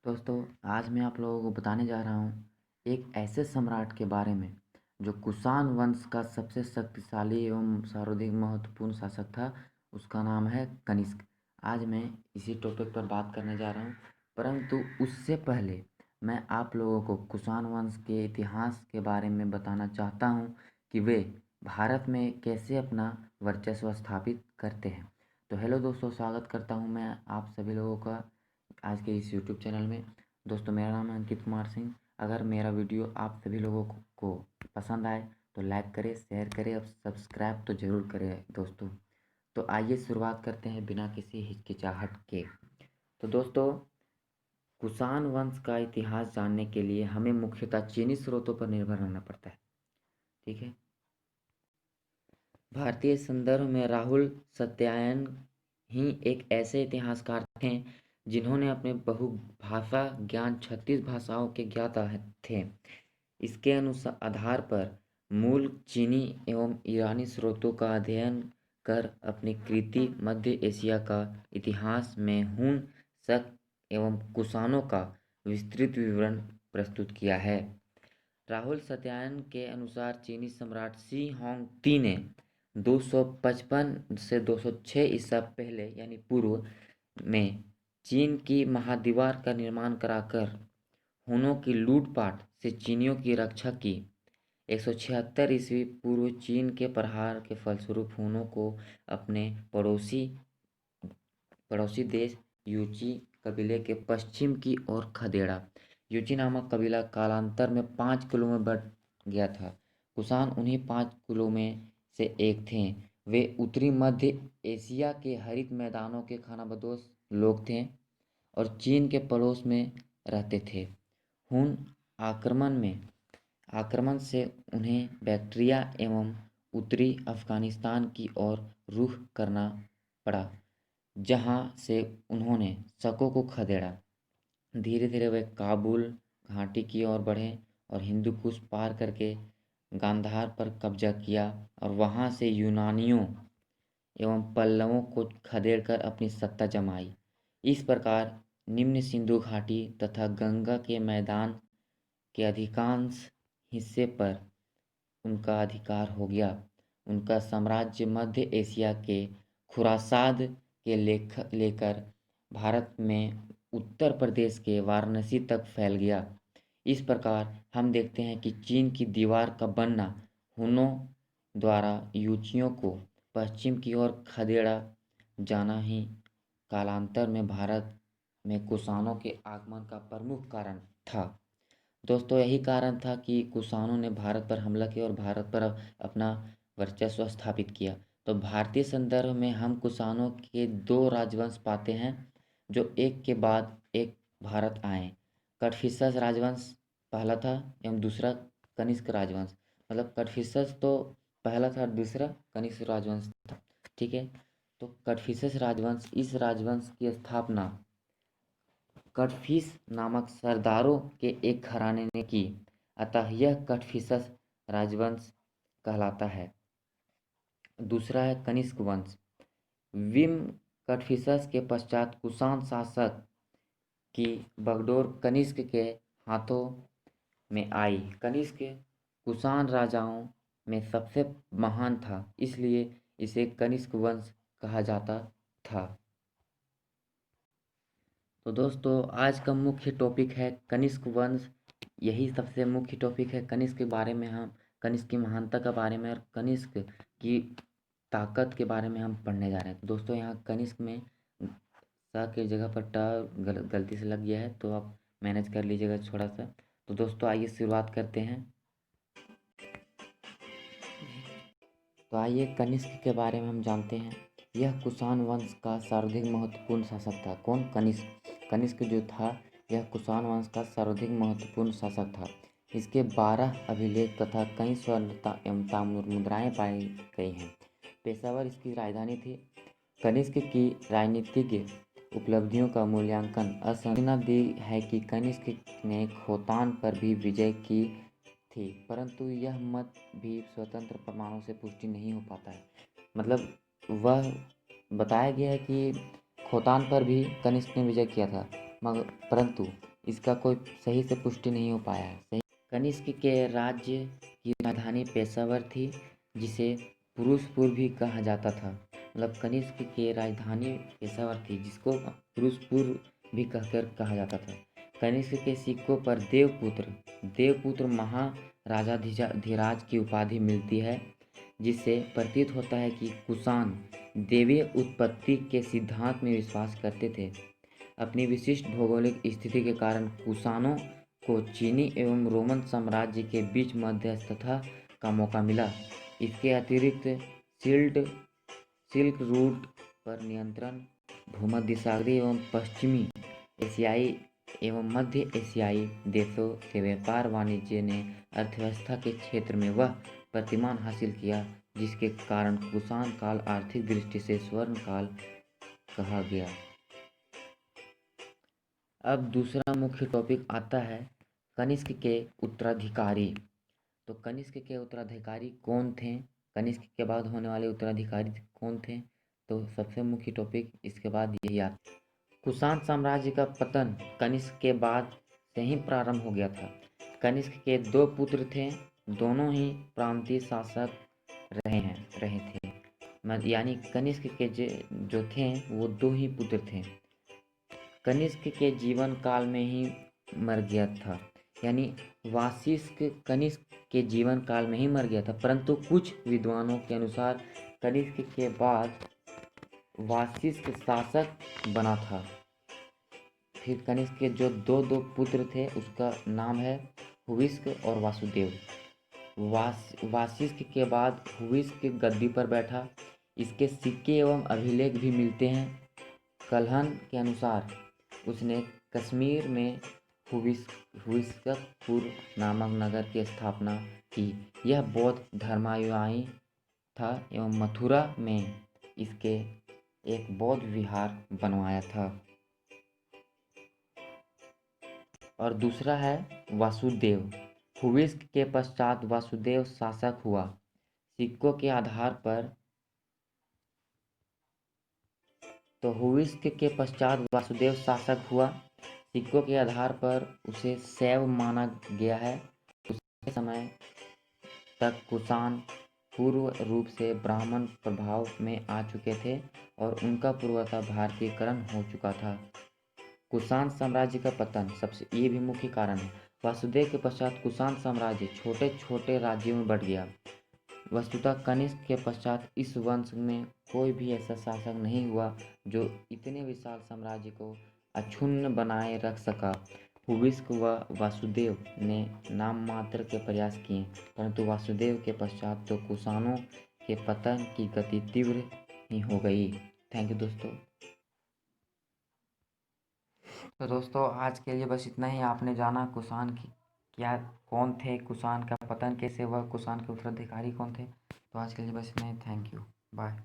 दोस्तों, आज मैं आप लोगों को बताने जा रहा हूँ एक ऐसे सम्राट के बारे में जो कुषाण वंश का सबसे शक्तिशाली एवं सर्वाधिक महत्वपूर्ण शासक था। उसका नाम है कनिष्क। आज मैं इसी टॉपिक पर बात करने जा रहा हूँ, परंतु उससे पहले मैं आप लोगों को कुषाण वंश के इतिहास के बारे में बताना चाहता हूँ कि वे भारत में कैसे अपना वर्चस्व स्थापित करते हैं। तो हेलो दोस्तों, स्वागत करता हूँ मैं आप सभी लोगों का आज के इस यूट्यूब चैनल में। दोस्तों, मेरा नाम है अंकित कुमार सिंह। अगर मेरा वीडियो आप सभी लोगों को पसंद आए तो लाइक करें, शेयर करें और सब्सक्राइब तो ज़रूर करें दोस्तों। तो आइए शुरुआत करते हैं बिना किसी हिचकिचाहट के। तो दोस्तों, कुषाण वंश का इतिहास जानने के लिए हमें मुख्यतः चीनी स्रोतों पर निर्भर रहना पड़ता है। ठीक है। भारतीय संदर्भ में राहुल सत्यायन ही एक ऐसे इतिहासकार थे जिन्होंने अपने बहुभाषा ज्ञान 36 भाषाओं के ज्ञाता थे। इसके अनुसार आधार पर मूल चीनी एवं ईरानी स्रोतों का अध्ययन कर अपनी कृति मध्य एशिया का इतिहास में हुन, शक एवं कुषाणों का विस्तृत विवरण प्रस्तुत किया है। राहुल सत्यायन के अनुसार चीनी सम्राट शी होंगटी ने 255 से 206 ईसा पहले यानी पूर्व में चीन की महादीवार का निर्माण कराकर हुनों की लूटपाट से चीनियों की रक्षा की। 176 ईस्वी पूर्व चीन के प्रहार के फलस्वरूप हुनों को अपने पड़ोसी देश यूची कबीले के पश्चिम की ओर खदेड़ा। यूची नामक कबीला कालांतर में 5 कुलों में बंट गया था। कुषाण उन्हीं 5 कुलों में से एक थे। वे उत्तरी मध्य एशिया के हरित मैदानों के खानाबदोश लोग थे और चीन के पड़ोस में रहते थे। हुन आक्रमण से उन्हें बैक्ट्रिया एवं उत्तरी अफ़गानिस्तान की ओर रुख करना पड़ा, जहाँ से उन्होंने शकों को खदेड़ा। धीरे धीरे वे काबुल घाटी की ओर बढ़े और हिंदू कुश पार करके गांधार पर कब्जा किया और वहाँ से यूनानियों एवं पल्लवों को खदेड़कर अपनी सत्ता जमाई। इस प्रकार निम्न सिंधु घाटी तथा गंगा के मैदान के अधिकांश हिस्से पर उनका अधिकार हो गया। उनका साम्राज्य मध्य एशिया के खुरासाद के लेकर भारत में उत्तर प्रदेश के वाराणसी तक फैल गया। इस प्रकार हम देखते हैं कि चीन की दीवार का बनना हुनों द्वारा यूचियों को पश्चिम की ओर खदेड़ा जाना ही कालांतर में भारत में कुषाणों के आगमन का प्रमुख कारण था। दोस्तों, यही कारण था कि कुषाणों ने भारत पर हमला किया और भारत पर अपना वर्चस्व स्थापित किया। तो भारतीय संदर्भ में हम कुषाणों के 2 राजवंश पाते हैं जो एक के बाद एक भारत आए। कटफिसस राजवंश पहला था एवं दूसरा कनिष्क राजवंश। मतलब कटफिसस तो पहला था, दूसरा कनिष्क राजवंश था। ठीक है। तो कटफिसस राजवंश, इस राजवंश की स्थापना कटफिस नामक सरदारों के एक घराने ने की, अतः यह कटफिसस राजवंश कहलाता है। दूसरा है कनिष्क वंश। विम कटफिसस के पश्चात कुषाण शासक की बागडोर कनिष्क के हाथों में आई। कनिष्क कुषाण राजाओं में सबसे महान था, इसलिए इसे कनिष्क वंश कहा जाता था। तो दोस्तों, आज का मुख्य टॉपिक है कनिष्क वंश। यही सबसे मुख्य टॉपिक है कनिष्क के बारे में। हम कनिष्क की महानता के बारे में और कनिष्क की ताकत के बारे में हम पढ़ने जा रहे हैं। तो दोस्तों, यहाँ कनिष्क में सा की जगह पर टा गलती से लग गया है, तो आप मैनेज कर लीजिएगा थोड़ा सा। तो दोस्तों, आइए शुरुआत करते हैं। तो आइए कनिष्क के बारे में हम जानते हैं। यह कुषाण वंश का सर्वाधिक महत्वपूर्ण शासक था। कौन? कनिष्क। कनिष्क जो था यह कुषाण वंश का सर्वाधिक महत्वपूर्ण शासक था। इसके 12 अभिलेख तथा कई स्वर्ण एवं ताम्र मुद्राएं पाई गई हैं। पेशावर इसकी राजधानी थी। कनिष्क की राजनीतिक उपलब्धियों का मूल्यांकन असंगति दी है कि कनिष्क ने खोतान पर भी विजय की थी, परंतु यह मत भी स्वतंत्र प्रमाणों से पुष्टि नहीं हो पाता है। मतलब वह बताया गया है कि खोतान पर भी कनिष्क ने विजय किया था, मगर परंतु इसका कोई सही से पुष्टि नहीं हो पाया है। कनिष्क के राज्य की राजधानी पेशावर थी, जिसे पुरुषपुर भी कहा जाता था। मतलब कनिष्क के राजधानी पेशावर थी, जिसको पुरुषपुर भी कहकर कहा जाता था। कनिष्क के सिक्कों पर देवपुत्र महाराजाधिराज की उपाधि मिलती है, जिससे प्रतीत होता है कि कुषाण दैवीय उत्पत्ति के सिद्धांत में विश्वास करते थे। अपनी विशिष्ट भौगोलिक स्थिति के कारण कुषाणों को चीनी एवं रोमन साम्राज्य के बीच मध्यस्थता का मौका मिला। इसके अतिरिक्त सिल्क रूट पर नियंत्रण, भूमध्यसागरीय एवं पश्चिमी एशियाई एवं मध्य एशियाई देशों से व्यापार वाणिज्य ने अर्थव्यवस्था के क्षेत्र में वह प्रतिमान हासिल किया, जिसके कारण कुषाण काल आर्थिक दृष्टि से स्वर्ण काल कहा गया। अब दूसरा मुख्य टॉपिक आता है कनिष्क के उत्तराधिकारी। तो कनिष्क के उत्तराधिकारी कौन थे, कनिष्क के बाद होने वाले उत्तराधिकारी कौन थे? तो सबसे मुख्य टॉपिक इसके बाद यही आता है। कुषाण साम्राज्य का पतन कनिष्क के बाद से ही प्रारंभ हो गया था। कनिष्क के 2 पुत्र थे, दोनों ही प्रांतीय शासक रहे थे। यानी कनिष्क के जो थे वो 2 ही पुत्र थे। कनिष्क के जीवन काल में ही मर गया था, यानी वाशिष्ठ कनिष्क के जीवन काल में ही मर गया था। परंतु कुछ विद्वानों के अनुसार कनिष्क के बाद वाशिष्ठ शासक बना था। फिर कनिष्क के जो दो पुत्र थे उसका नाम है हुविस्क और वासुदेव। वाशिष्ठ के बाद हुविस्क गद्दी पर बैठा। इसके सिक्के एवं अभिलेख भी मिलते हैं। कल्हण के अनुसार उसने कश्मीर में हुविस्कपुर नामक नगर की स्थापना की। यह बौद्ध धर्मानुयायी था एवं मथुरा में इसके एक बौद्ध विहार बनवाया था। और दूसरा है वासुदेव। हुविस्क के पश्चात वासुदेव शासक हुआ। सिक्कों के आधार पर तो हुविस्क के पश्चात वासुदेव शासक हुआ। सिक्कों के आधार पर उसे शैव माना गया है। उस समय तक कुषाण पूर्व रूप से ब्राह्मण प्रभाव में आ चुके थे और उनका पूर्वतः भारतीयकरण हो चुका था। कुषाण साम्राज्य का पतन सबसे ये भी मुख्य कारण है। वासुदेव के पश्चात कुषाण साम्राज्य छोटे छोटे राज्यों में बंट गया। वस्तुतः कनिष्क के पश्चात इस वंश में कोई भी ऐसा शासक नहीं हुआ जो इतने विशाल साम्राज्य को अक्षुण्ण बनाए रख सका। हुविस्क व वासुदेव ने नाम मात्र के प्रयास किए, परंतु वासुदेव के पश्चात तो कुषाणों के पतन की गति तीव्र ही हो गई। थैंक यू दोस्तों। तो दोस्तों आज के लिए बस इतना ही। आपने जाना कुषाण की क्या कौन थे, कुषाण का पतन कैसे हुआ, कुषाण के उत्तराधिकारी कौन थे। तो आज के लिए बस इतना ही। Thank you, bye.